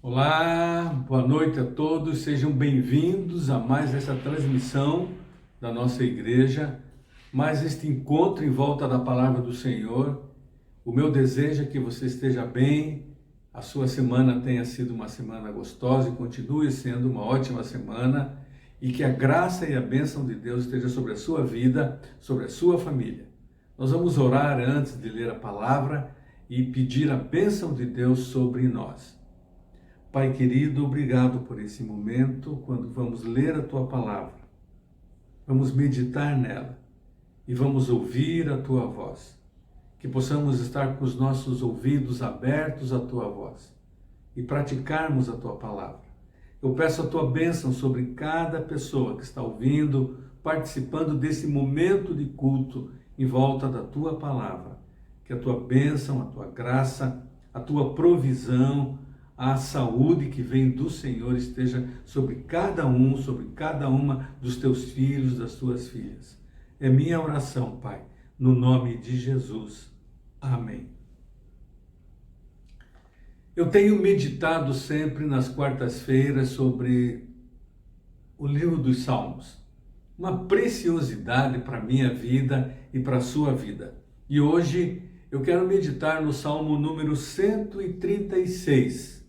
Olá, boa noite a todos, sejam bem-vindos a mais essa transmissão da nossa igreja, mais este encontro em volta da palavra do Senhor. O meu desejo é que você esteja bem, a sua semana tenha sido uma semana gostosa e continue sendo uma ótima semana e que a graça e a bênção de Deus esteja sobre a sua vida, sobre a sua família. Nós vamos orar antes de ler a palavra e pedir a bênção de Deus sobre nós. Pai querido, obrigado por esse momento, quando vamos ler a Tua palavra, vamos meditar nela e vamos ouvir a Tua voz. Que possamos estar com os nossos ouvidos abertos à Tua voz e praticarmos a Tua palavra. Eu peço a Tua bênção sobre cada pessoa que está ouvindo, participando desse momento de culto em volta da Tua palavra. Que a Tua bênção, a Tua graça, a Tua provisão, a saúde que vem do Senhor esteja sobre cada um, sobre cada uma dos teus filhos, das tuas filhas. É minha oração, Pai, no nome de Jesus. Amém. Eu tenho meditado sempre nas quartas-feiras sobre o livro dos Salmos. Uma preciosidade para a minha vida e para a sua vida. E hoje eu quero meditar no Salmo número 136.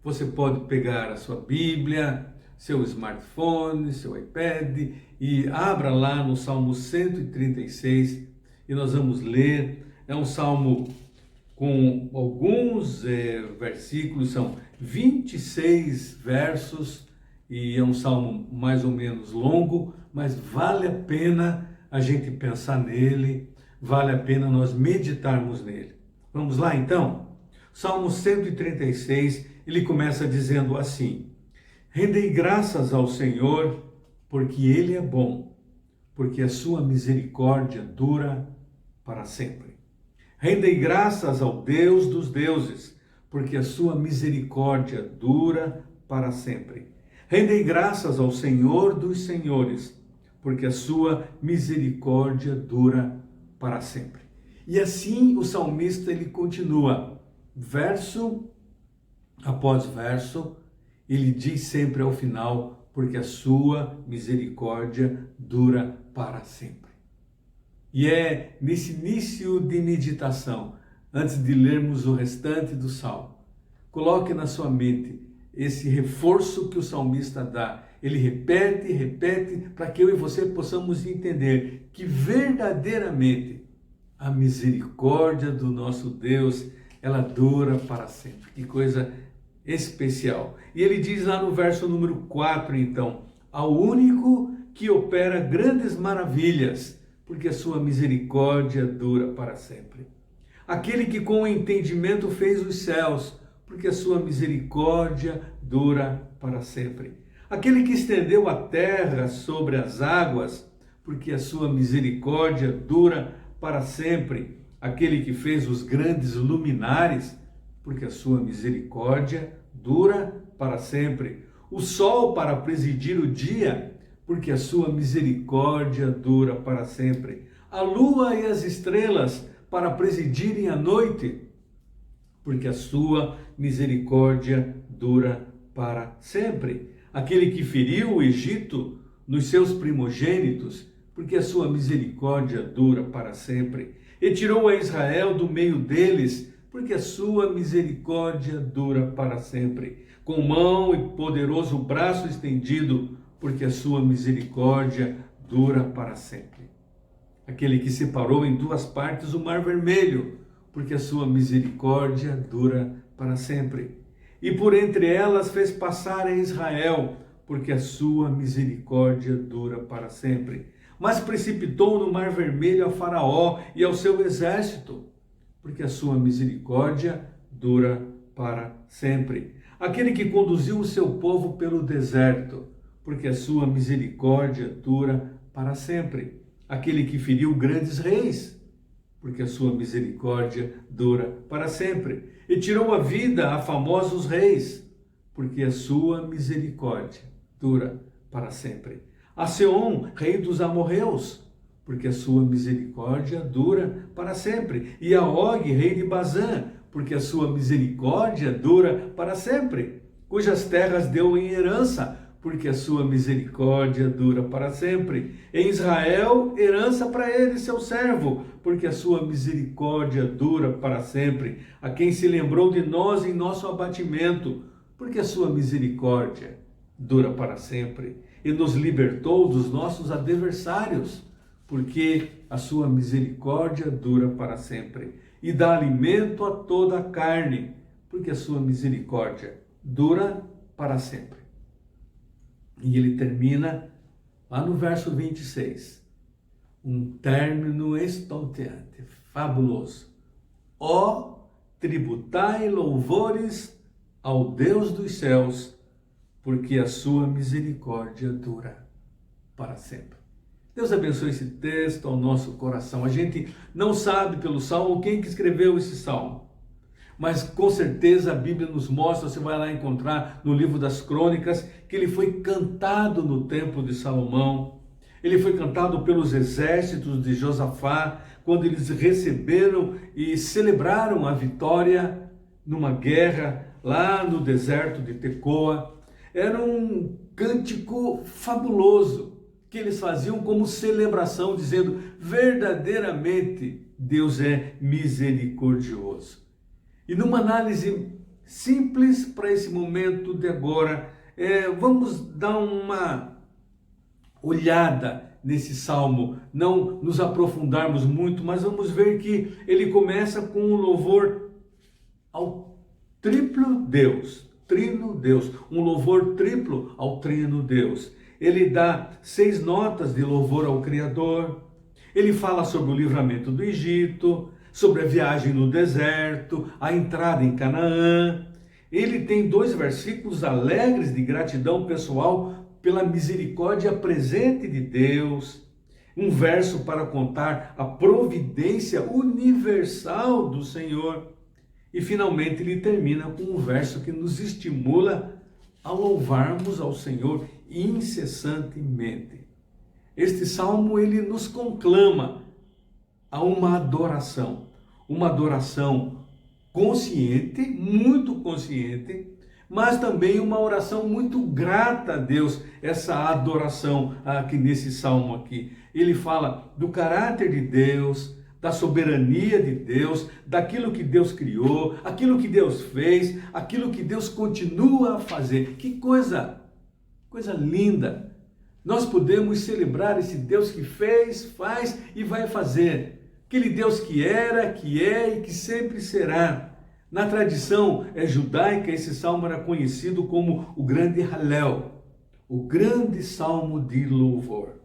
Você pode pegar a sua Bíblia, seu smartphone, seu iPad e abra lá no Salmo 136 e nós vamos ler. É um salmo com alguns versículos, são 26 versos e é um salmo mais ou menos longo, mas vale a pena a gente pensar nele, vale a pena nós meditarmos nele. Vamos lá então? Salmo 136, ele começa dizendo assim: Rendei graças ao Senhor, porque Ele é bom, porque a sua misericórdia dura para sempre. Rendei graças ao Deus dos deuses, porque a sua misericórdia dura para sempre. Rendei graças ao Senhor dos senhores, porque a sua misericórdia dura para sempre. E assim o salmista ele continua, verso após verso, ele diz sempre ao final, porque a sua misericórdia dura para sempre. E é nesse início de meditação, antes de lermos o restante do salmo, coloque na sua mente esse reforço que o salmista dá. Ele repete, para que eu e você possamos entender que verdadeiramente a misericórdia do nosso Deus, ela dura para sempre. Que coisa especial. E ele diz lá no verso número 4, então, ao único que opera grandes maravilhas, porque a sua misericórdia dura para sempre. Aquele que com o entendimento fez os céus, porque a sua misericórdia dura para sempre. Aquele que estendeu a terra sobre as águas, porque a sua misericórdia dura para sempre. Aquele que fez os grandes luminares, porque a sua misericórdia dura para sempre. O sol para presidir o dia, porque a sua misericórdia dura para sempre. A lua e as estrelas para presidirem a noite, porque a sua misericórdia dura para sempre. Aquele que feriu o Egito nos seus primogênitos, porque a sua misericórdia dura para sempre. E tirou a Israel do meio deles, porque a sua misericórdia dura para sempre. Com mão e poderoso braço estendido, porque a sua misericórdia dura para sempre. Aquele que separou em duas partes o mar vermelho, porque a sua misericórdia dura para sempre. E por entre elas fez passar a Israel, porque a sua misericórdia dura para sempre. Mas precipitou no mar vermelho a Faraó e ao seu exército, porque a sua misericórdia dura para sempre. Aquele que conduziu o seu povo pelo deserto, porque a sua misericórdia dura para sempre. Aquele que feriu grandes reis, porque a sua misericórdia dura para sempre. E tirou a vida a famosos reis, porque a sua misericórdia dura para sempre. A Seom, rei dos amorreus, porque a sua misericórdia dura para sempre. E a Og, rei de Bazã, porque a sua misericórdia dura para sempre. cujas terras deu em herança, porque a sua misericórdia dura para sempre. Em Israel, herança para ele, seu servo, porque a sua misericórdia dura para sempre. A quem se lembrou de nós em nosso abatimento, porque a sua misericórdia dura para sempre. E nos libertou dos nossos adversários, porque a sua misericórdia dura para sempre. E dá alimento a toda a carne, porque a sua misericórdia dura para sempre. E ele termina lá no verso 26. Um término estonteante, fabuloso. Ó, tributai louvores ao Deus dos céus, porque a sua misericórdia dura para sempre. Deus abençoe esse texto ao nosso coração. A gente não sabe pelo Salmo quem que escreveu esse Salmo, mas com certeza a Bíblia nos mostra, você vai lá encontrar no livro das Crônicas, que ele foi cantado no templo de Salomão. Ele foi cantado pelos exércitos de Josafá, quando eles receberam e celebraram a vitória numa guerra lá no deserto de Tecoa. Era um cântico fabuloso que eles faziam como celebração, dizendo: verdadeiramente Deus é misericordioso. E numa análise simples para esse momento de agora, vamos dar uma olhada nesse salmo, não nos aprofundarmos muito, mas vamos ver que ele começa com um louvor ao triplo Deus, trino Deus, um louvor triplo ao trino Deus. Ele dá 6 notas de louvor ao Criador, ele fala sobre o livramento do Egito, sobre a viagem no deserto, a entrada em Canaã. Ele tem 2 versículos alegres de gratidão pessoal pela misericórdia presente de Deus, um verso para contar a providência universal do Senhor. E finalmente ele termina com um verso que nos estimula a louvarmos ao Senhor incessantemente. Este salmo ele nos conclama a uma adoração consciente, muito consciente, mas também uma oração muito grata a Deus, essa adoração aqui nesse salmo aqui. Ele fala do caráter de Deus, da soberania de Deus, daquilo que Deus criou, aquilo que Deus fez, aquilo que Deus continua a fazer. Que coisa linda! Nós podemos celebrar esse Deus que fez, faz e vai fazer. Aquele Deus que era, que é e que sempre será. Na tradição judaica, esse salmo era conhecido como o grande Hallel, o grande salmo de louvor.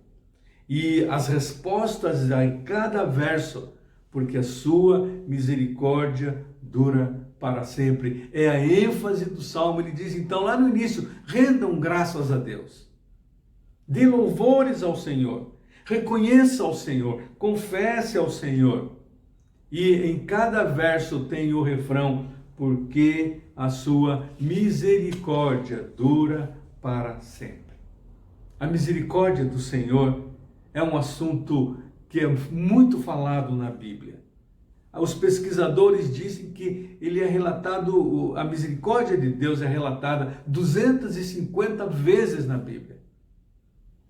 E as respostas em cada verso, porque a sua misericórdia dura para sempre. É a ênfase do salmo. Ele diz então lá no início: rendam graças a Deus, dê louvores ao Senhor, reconheça ao Senhor, confesse ao Senhor. E em cada verso tem o refrão: porque a sua misericórdia dura para sempre. A misericórdia do Senhor é um assunto que é muito falado na Bíblia. Os pesquisadores dizem que ele é relatado, a misericórdia de Deus é relatada 250 vezes na Bíblia.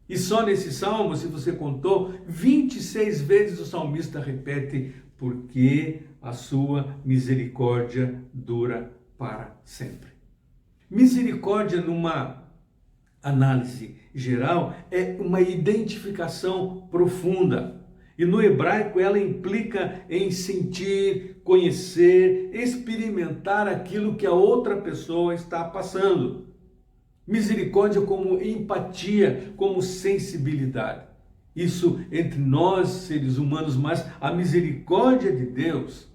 E só nesse salmo, se você contou, 26 vezes o salmista repete: porque a sua misericórdia dura para sempre. Misericórdia, numa análise geral, é uma identificação profunda. E no hebraico ela implica em sentir, conhecer, experimentar aquilo que a outra pessoa está passando. Misericórdia como empatia, como sensibilidade. Isso entre nós, seres humanos, mas a misericórdia de Deus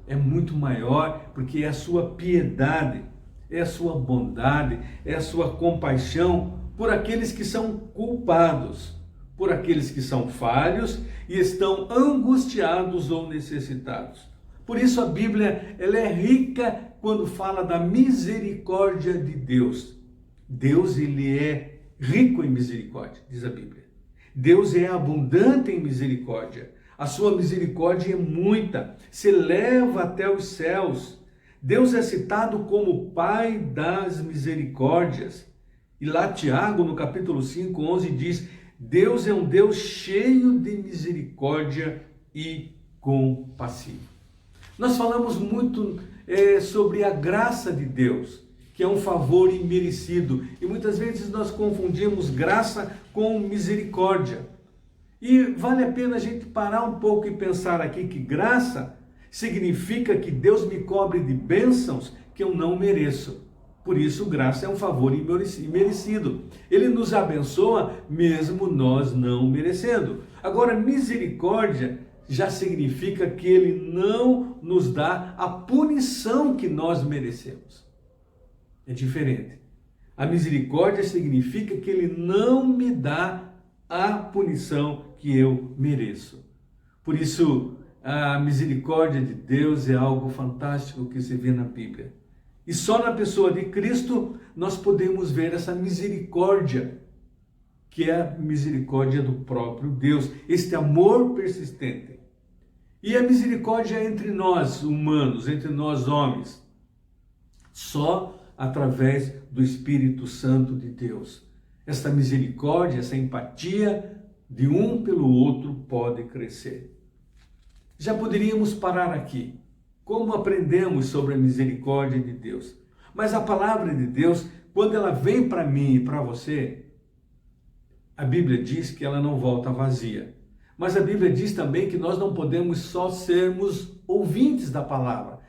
é muito maior, porque é a sua piedade, é a sua bondade, é a sua compaixão por aqueles que são culpados, por aqueles que são falhos e estão angustiados ou necessitados. Por isso a Bíblia ela é rica quando fala da misericórdia de Deus. Deus ele é rico em misericórdia, diz a Bíblia. Deus é abundante em misericórdia. A sua misericórdia é muita, se eleva até os céus. Deus é citado como Pai das misericórdias. E lá Tiago, no capítulo 5, 11, diz: Deus é um Deus cheio de misericórdia e compassivo. Nós falamos muito sobre a graça de Deus, que é um favor imerecido. E muitas vezes nós confundimos graça com misericórdia. E vale a pena a gente parar um pouco e pensar aqui que graça significa que Deus me cobre de bênçãos que eu não mereço. Por isso, graça é um favor imerecido. Ele nos abençoa mesmo nós não merecendo. Agora, misericórdia já significa que Ele não nos dá a punição que nós merecemos. É diferente. A misericórdia significa que Ele não me dá a punição que eu mereço. Por isso, a misericórdia de Deus é algo fantástico que se vê na Bíblia. E só na pessoa de Cristo nós podemos ver essa misericórdia, que é a misericórdia do próprio Deus, este amor persistente. E a misericórdia entre nós humanos, entre nós homens, só através do Espírito Santo de Deus. Essa misericórdia, essa empatia de um pelo outro pode crescer. Já poderíamos parar aqui. Como aprendemos sobre a misericórdia de Deus? Mas a palavra de Deus, quando ela vem para mim e para você, a Bíblia diz que ela não volta vazia. Mas a Bíblia diz também que nós não podemos só sermos ouvintes da palavra.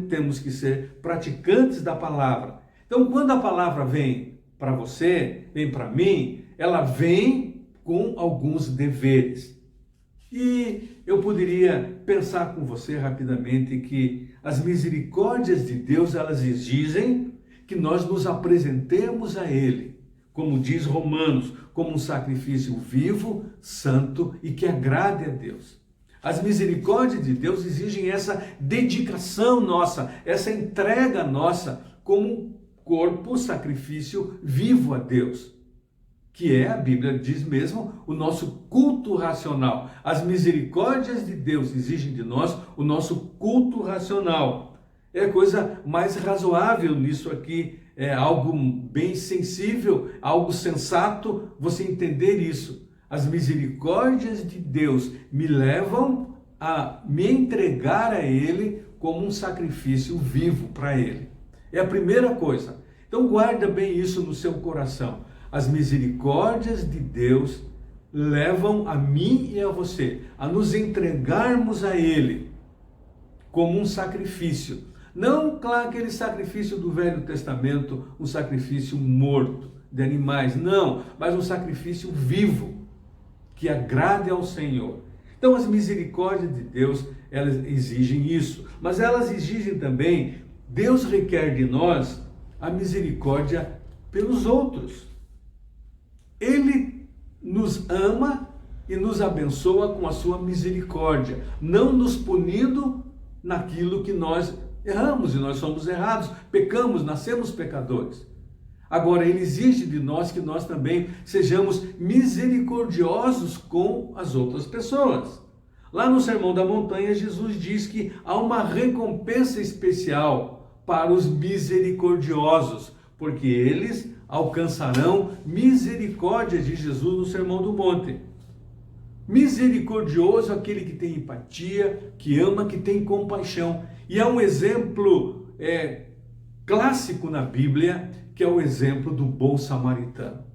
Temos que ser praticantes da palavra. Então, quando a palavra vem para você, vem para mim, ela vem com alguns deveres. E eu poderia pensar com você rapidamente que as misericórdias de Deus, elas exigem que nós nos apresentemos a Ele, como diz Romanos, como um sacrifício vivo, santo e que agrade a Deus. As misericórdias de Deus exigem essa dedicação nossa, essa entrega nossa como um corpo, sacrifício vivo a Deus, que é, a Bíblia diz mesmo, o nosso culto racional. As misericórdias de Deus exigem de nós o nosso culto racional. É a coisa mais razoável nisso aqui, é algo bem sensível, algo sensato você entender isso. As misericórdias de Deus me levam a me entregar a Ele como um sacrifício vivo para Ele. É a primeira coisa. Então guarda bem isso no seu coração. As misericórdias de Deus levam a mim e a você a nos entregarmos a Ele como um sacrifício. Não, claro, aquele sacrifício do Velho Testamento, um sacrifício morto de animais, não, mas um sacrifício vivo, que agrade ao Senhor. Então as misericórdias de Deus, elas exigem isso, mas elas exigem também, Deus requer de nós a misericórdia pelos outros. Ele nos ama e nos abençoa com a sua misericórdia, não nos punindo naquilo que nós erramos, e nós somos errados, pecamos, nascemos pecadores. Agora, Ele exige de nós que nós também sejamos misericordiosos com as outras pessoas. Lá no Sermão da Montanha, Jesus diz que há uma recompensa especial para os misericordiosos, porque eles alcançarão misericórdia de Jesus no Sermão do Monte. Misericordioso aquele que tem empatia, que ama, que tem compaixão. E há um exemplo clássico na Bíblia, que é o exemplo do bom samaritano.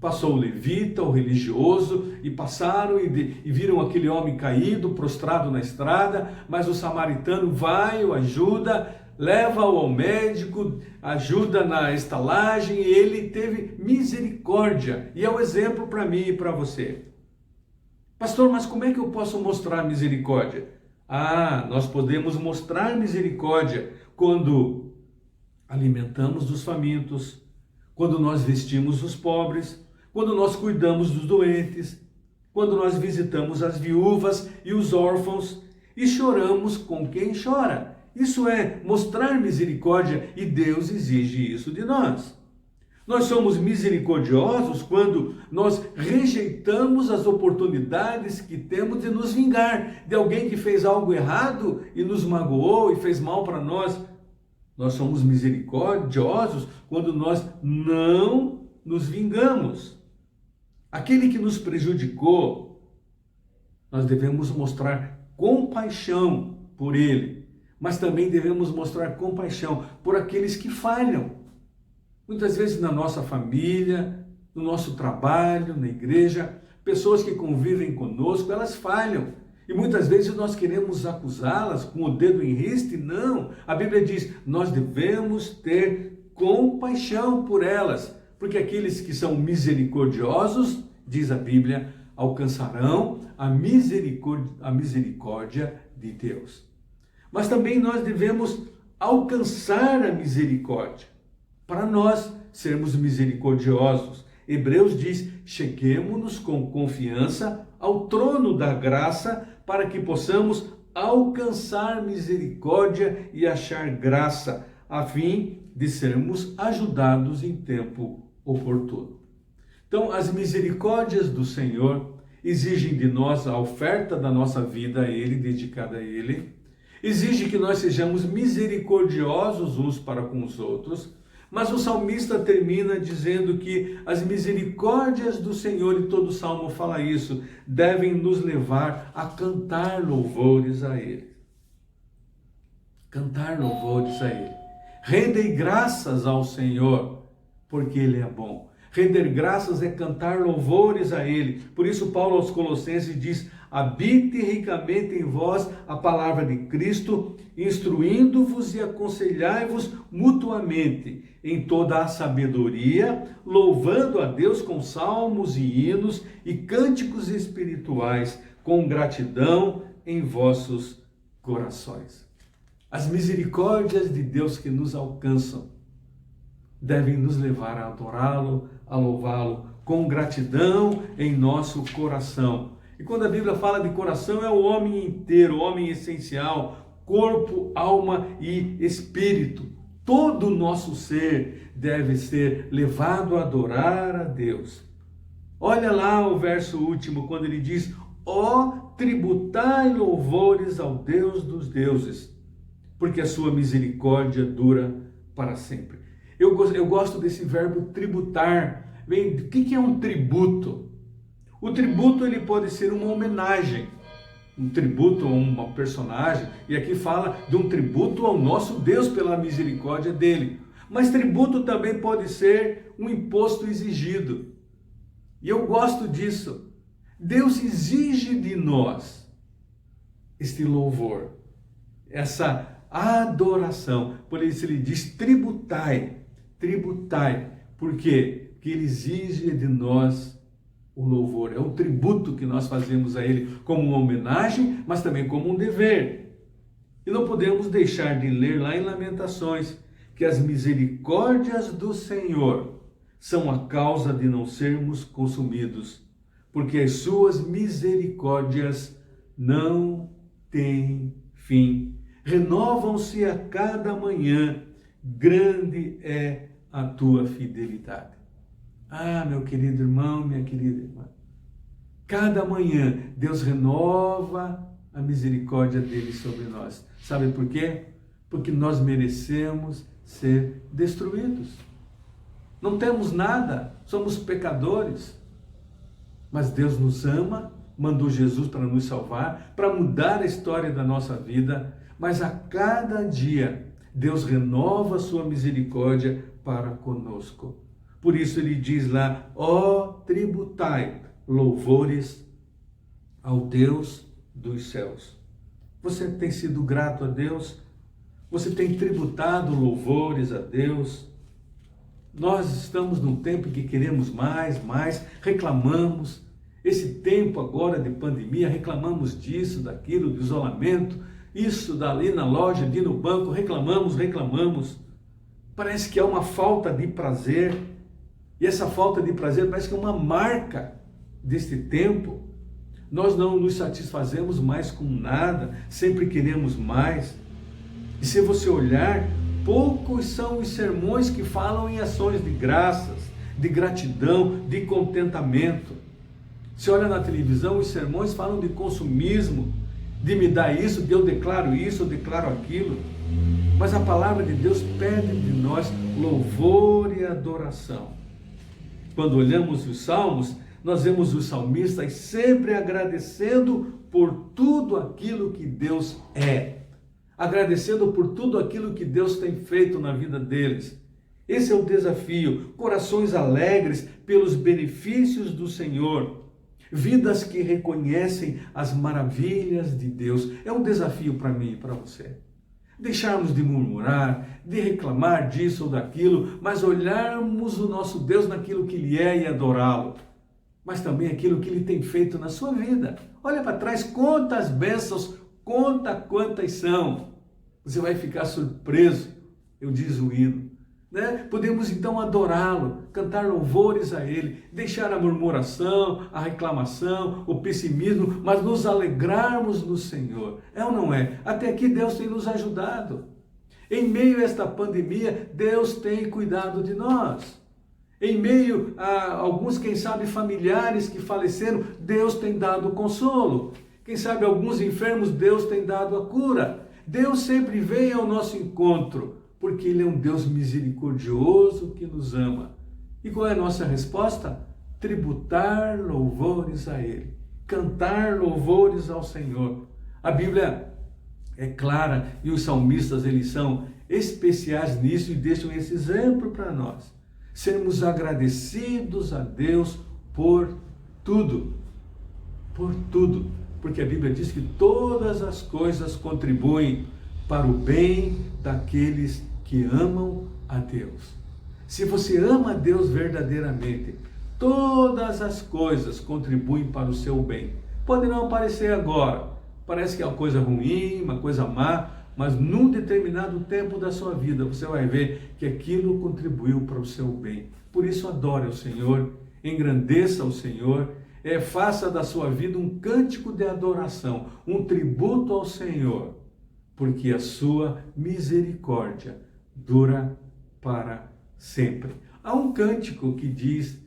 Passou o levita, o religioso, e passaram e viram aquele homem caído, prostrado na estrada, mas o samaritano vai, o ajuda, leva-o ao médico, ajuda na estalagem, e ele teve misericórdia. E é um exemplo para mim e para você. Pastor, mas como é que eu posso mostrar misericórdia? Nós podemos mostrar misericórdia quando alimentamos os famintos, quando nós vestimos os pobres, quando nós cuidamos dos doentes, quando nós visitamos as viúvas e os órfãos e choramos com quem chora. Isso é mostrar misericórdia e Deus exige isso de nós. Nós somos misericordiosos quando nós rejeitamos as oportunidades que temos de nos vingar de alguém que fez algo errado e nos magoou e fez mal para nós. Nós somos misericordiosos quando nós não nos vingamos. Aquele que nos prejudicou, nós devemos mostrar compaixão por ele, mas também devemos mostrar compaixão por aqueles que falham. Muitas vezes na nossa família, no nosso trabalho, na igreja, pessoas que convivem conosco, elas falham. E muitas vezes nós queremos acusá-las com o dedo em riste. Não, a Bíblia diz, nós devemos ter compaixão por elas, porque aqueles que são misericordiosos, diz a Bíblia, alcançarão a misericórdia de Deus. Mas também nós devemos alcançar a misericórdia, para nós sermos misericordiosos. Hebreus diz, cheguemo-nos com confiança ao trono da graça, para que possamos alcançar misericórdia e achar graça, a fim de sermos ajudados em tempo oportuno. Então, as misericórdias do Senhor exigem de nós a oferta da nossa vida a Ele, dedicada a Ele. Exige que nós sejamos misericordiosos uns para com os outros. Mas o salmista termina dizendo que as misericórdias do Senhor, e todo o salmo fala isso, devem nos levar a cantar louvores a Ele. Cantar louvores a Ele. Rendei graças ao Senhor, porque Ele é bom. Render graças é cantar louvores a Ele. Por isso Paulo aos Colossenses diz, habite ricamente em vós a palavra de Cristo, instruindo-vos e aconselhai-vos mutuamente em toda a sabedoria, louvando a Deus com salmos e hinos e cânticos espirituais, com gratidão em vossos corações. As misericórdias de Deus que nos alcançam devem nos levar a adorá-lo, a louvá-lo com gratidão em nosso coração. E quando a Bíblia fala de coração, é o homem inteiro, o homem essencial, corpo, alma e espírito. Todo o nosso ser deve ser levado a adorar a Deus. Olha lá o verso último, quando ele diz, ó, tributai louvores ao Deus dos deuses, porque a sua misericórdia dura para sempre. Eu gosto desse verbo tributar. Bem, o que é um tributo? O tributo ele pode ser uma homenagem, um tributo a uma personagem, e aqui fala de um tributo ao nosso Deus pela misericórdia dele. Mas tributo também pode ser um imposto exigido. E eu gosto disso. Deus exige de nós este louvor, essa adoração. Por isso ele diz tributai. Tributai. Por quê? Porque ele exige de nós o louvor. É um tributo que nós fazemos a ele como uma homenagem, mas também como um dever. E não podemos deixar de ler lá em Lamentações que as misericórdias do Senhor são a causa de não sermos consumidos, porque as suas misericórdias não têm fim. Renovam-se a cada manhã, grande é a tua fidelidade. Ah, meu querido irmão, minha querida irmã, cada manhã Deus renova a misericórdia dele sobre nós. Sabe por quê? Porque nós merecemos ser destruídos. Não temos nada, somos pecadores. Mas Deus nos ama, mandou Jesus para nos salvar, para mudar a história da nossa vida. Mas a cada dia Deus renova a sua misericórdia para conosco. Por isso ele diz lá, ó, tributai louvores ao Deus dos céus. Você tem sido grato a Deus? Você tem tributado louvores a Deus? Nós estamos num tempo em que queremos mais, reclamamos. Esse tempo agora de pandemia, reclamamos disso, daquilo, do isolamento, isso dali na loja, ali no banco, reclamamos. Parece que há uma falta de prazer. E essa falta de prazer parece que é uma marca deste tempo. Nós não nos satisfazemos mais com nada, sempre queremos mais. E se você olhar, poucos são os sermões que falam em ações de graças, de gratidão, de contentamento. Se olha na televisão, os sermões falam de consumismo, de me dar isso, de eu declaro aquilo. Mas a palavra de Deus pede de nós louvor e adoração. Quando olhamos os salmos, nós vemos os salmistas sempre agradecendo por tudo aquilo que Deus é, agradecendo por tudo aquilo que Deus tem feito na vida deles. Esse é o desafio, corações alegres pelos benefícios do Senhor, vidas que reconhecem as maravilhas de Deus. É um desafio para mim e para você. Deixarmos de murmurar, de reclamar disso ou daquilo, mas olharmos o nosso Deus naquilo que Ele é e adorá-lo. Mas também aquilo que Ele tem feito na sua vida. Olha para trás, conta as bênçãos, conta quantas são. Você vai ficar surpreso, eu diz o hino. Podemos então adorá-lo, cantar louvores a Ele, deixar a murmuração, a reclamação, o pessimismo, mas nos alegrarmos no Senhor. É ou não é? Até aqui Deus tem nos ajudado. Em meio a esta pandemia, Deus tem cuidado de nós. Em meio a alguns, quem sabe, familiares que faleceram, Deus tem dado consolo. Quem sabe alguns enfermos, Deus tem dado a cura. Deus sempre vem ao nosso encontro, porque Ele é um Deus misericordioso que nos ama. E qual é a nossa resposta? Tributar louvores a Ele, cantar louvores ao Senhor. A Bíblia é clara e os salmistas, eles são especiais nisso e deixam esse exemplo para nós. Sermos agradecidos a Deus por tudo, porque a Bíblia diz que todas as coisas contribuem para o bem daqueles que amam a Deus. Se você ama a Deus verdadeiramente, todas as coisas contribuem para o seu bem. Pode não parecer agora, parece que é uma coisa ruim, uma coisa má, mas num determinado tempo da sua vida você vai ver que aquilo contribuiu para o seu bem. Por isso adore ao Senhor, engrandeça o Senhor, faça da sua vida um cântico de adoração, um tributo ao Senhor, porque a sua misericórdia dura para sempre. Há um cântico que diz,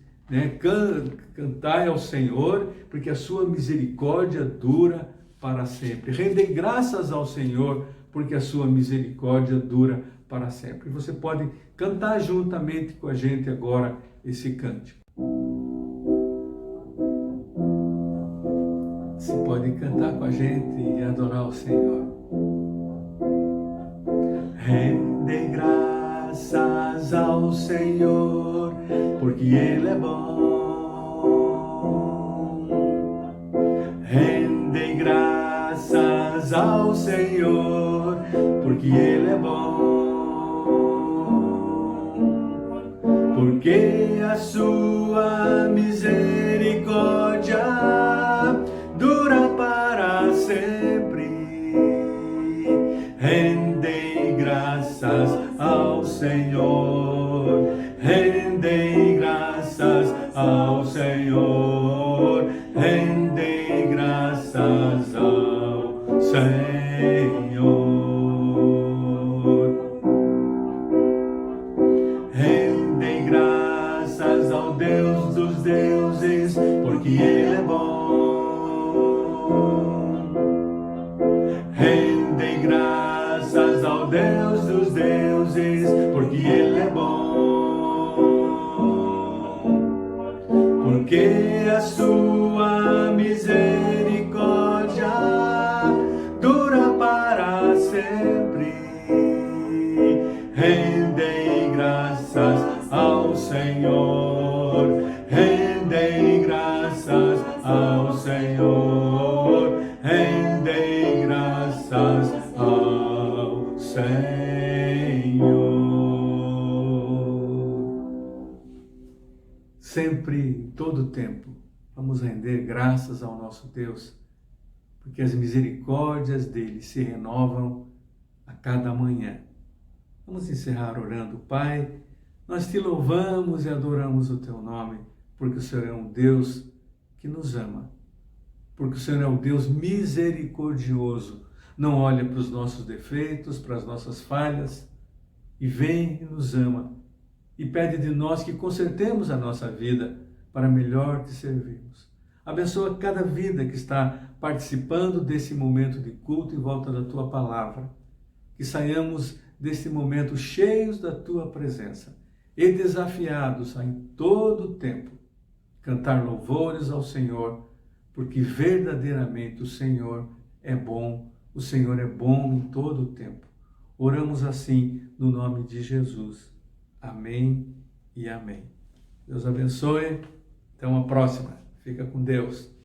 cantai ao Senhor, porque a sua misericórdia dura para sempre. Rendei graças ao Senhor, porque a sua misericórdia dura para sempre. Você pode cantar juntamente com a gente agora esse cântico. Você pode cantar com a gente e adorar o Senhor. Rendei graças ao Senhor, porque Ele é bom. Rendei graças ao Senhor, porque Ele é bom. Porque a sua misericórdia dura para sempre. Rendei graças ao Senhor, rendei graças ao Senhor, rendei graças ao Senhor. Rendei graças ao Deus dos deuses, porque Ele é bom. Rendei graças ao Deus dos deuses, porque Ele é bom. Porque a sua misericórdia dura para sempre. Rendei graças ao Senhor, rendei graças ao Senhor, rendei graças ao Senhor. Sempre, em todo tempo, vamos render graças ao nosso Deus, porque as misericórdias dele se renovam a cada manhã. Vamos encerrar orando. Pai, nós te louvamos e adoramos o teu nome, porque o Senhor é um Deus que nos ama, porque o Senhor é um Deus misericordioso, não olha para os nossos defeitos, para as nossas falhas, e vem e nos ama, e pede de nós que consertemos a nossa vida para melhor te servirmos. Abençoa cada vida que está participando desse momento de culto em volta da tua palavra. que saiamos deste momento cheios da tua presença e desafiados a em todo o tempo cantar louvores ao Senhor, porque verdadeiramente o Senhor é bom em todo o tempo. Oramos assim no nome de Jesus. Amém e amém. Deus abençoe. Até uma próxima. Fica com Deus.